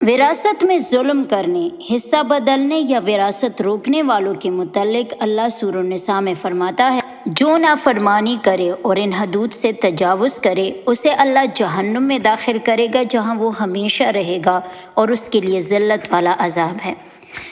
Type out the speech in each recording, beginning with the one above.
وراثت میں ظلم کرنے، حصہ بدلنے یا وراثت روکنے والوں کے متعلق اللہ سورہ النساء میں فرماتا ہے، جو نافرمانی کرے اور ان حدود سے تجاوز کرے اسے اللہ جہنم میں داخل کرے گا جہاں وہ ہمیشہ رہے گا اور اس کے لیے ذلت والا عذاب ہے۔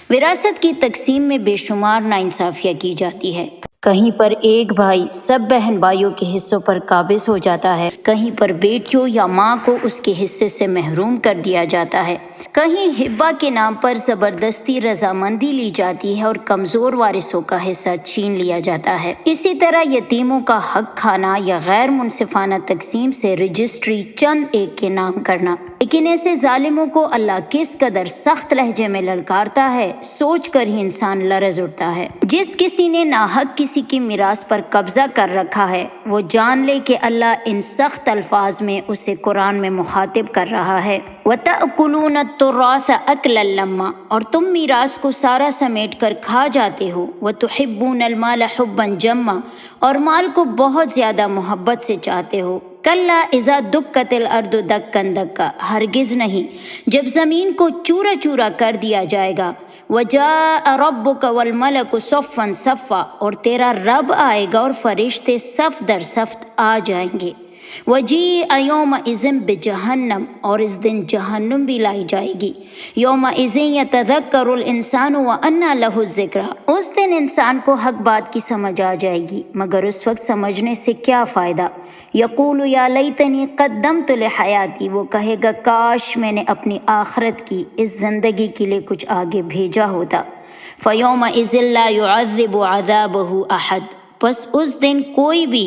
وراثت کی تقسیم میں بے شمار ناانصافیاں کی جاتی ہے۔ کہیں پر ایک بھائی سب بہن بھائیوں کے حصوں پر قابض ہو جاتا ہے، کہیں پر بیٹیوں یا ماں کو اس کے حصے سے محروم کر دیا جاتا ہے، کہیں ہبہ کے نام پر زبردستی رضامندی لی جاتی ہے اور کمزور وارثوں کا حصہ چھین لیا جاتا ہے۔ اسی طرح یتیموں کا حق کھانا یا غیر منصفانہ تقسیم سے رجسٹری چند ایک کے نام کرنا۔ لیکن ایسے ظالموں کو اللہ کس قدر سخت لہجے میں للکارتا ہے، سوچ کر ہی انسان لرز اٹھتا ہے۔ جس کسی نے ناحق کسی کی میراث پر قبضہ کر رکھا ہے وہ جان لے کہ اللہ ان سخت الفاظ میں اسے قرآن میں مخاطب کر رہا ہے۔ وَتَأْكُلُونَ التُّرَاثَ أَكْلًا لَمًّا، اور تم میراث کو سارا سمیٹ کر کھا جاتے ہو۔ وَتُحِبُّونَ الْمَالَ حُبًّا جَمًّا، اور مال کو بہت زیادہ محبت سے چاہتے ہو۔ کلا اذا دکت الارض دکن دکا، ہرگز نہیں جب زمین کو چورا چورا کر دیا جائے گا۔ وجاء ربک والملک صفا صفا، اور تیرا رب آئے گا اور فرشتے صف در صف آ جائیں گے۔ وجیء یومئذ بجہنم، اور اس دن جہنم بھی لائی جائے گی۔ یومئذ یتذکر الانسان وانى لہ الذکریٰ، اس دن انسان کو حق بات کی سمجھ آ جائے گی مگر اس وقت سمجھنے سے کیا فائدہ۔ یقول یا لیتنی قدمت لحیاتی، وہ کہے گا کاش میں نے اپنی آخرت کی اس زندگی کے لیے کچھ آگے بھیجا ہوتا۔ فیومئذ لا یعذب عذابہ احد، پس اس دن کوئی بھی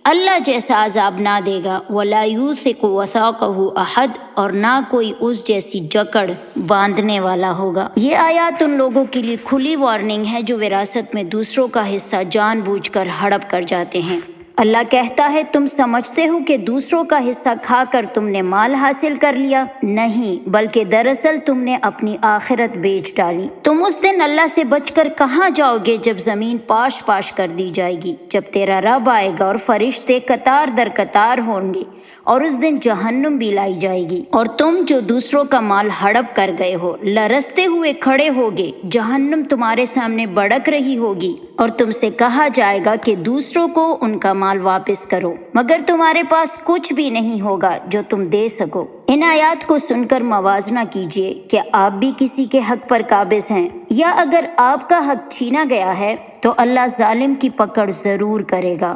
اللہ جیسا عذاب نہ دے گا۔ ولا یوثق وثاقہ احد، اور نہ کوئی اس جیسی جکڑ باندھنے والا ہوگا۔ یہ آیات ان لوگوں کے لیے کھلی وارننگ ہے جو وراثت میں دوسروں کا حصہ جان بوجھ کر ہڑپ کر جاتے ہیں۔ اللہ کہتا ہے تم سمجھتے ہو کہ دوسروں کا حصہ کھا کر تم نے مال حاصل کر لیا؟ نہیں، بلکہ دراصل تم نے اپنی آخرت بیچ ڈالی۔ تم اس دن اللہ سے بچ کر کہاں جاؤ گے جب زمین پاش پاش کر دی جائے گی، جب تیرا رب آئے گا اور فرشتے قطار در قطار ہوں گے، اور اس دن جہنم بھی لائی جائے گی، اور تم جو دوسروں کا مال ہڑپ کر گئے ہو لرزتے ہوئے کھڑے ہوگے، جہنم تمہارے سامنے بڑک رہی ہوگی، اور تم سے کہا جائے گا کہ دوسروں کو ان کا مال واپس کرو، مگر تمہارے پاس کچھ بھی نہیں ہوگا جو تم دے سکو۔ ان آیات کو سن کر موازنہ کیجئے کہ آپ بھی کسی کے حق پر قابض ہیں، یا اگر آپ کا حق چھینا گیا ہے تو اللہ ظالم کی پکڑ ضرور کرے گا۔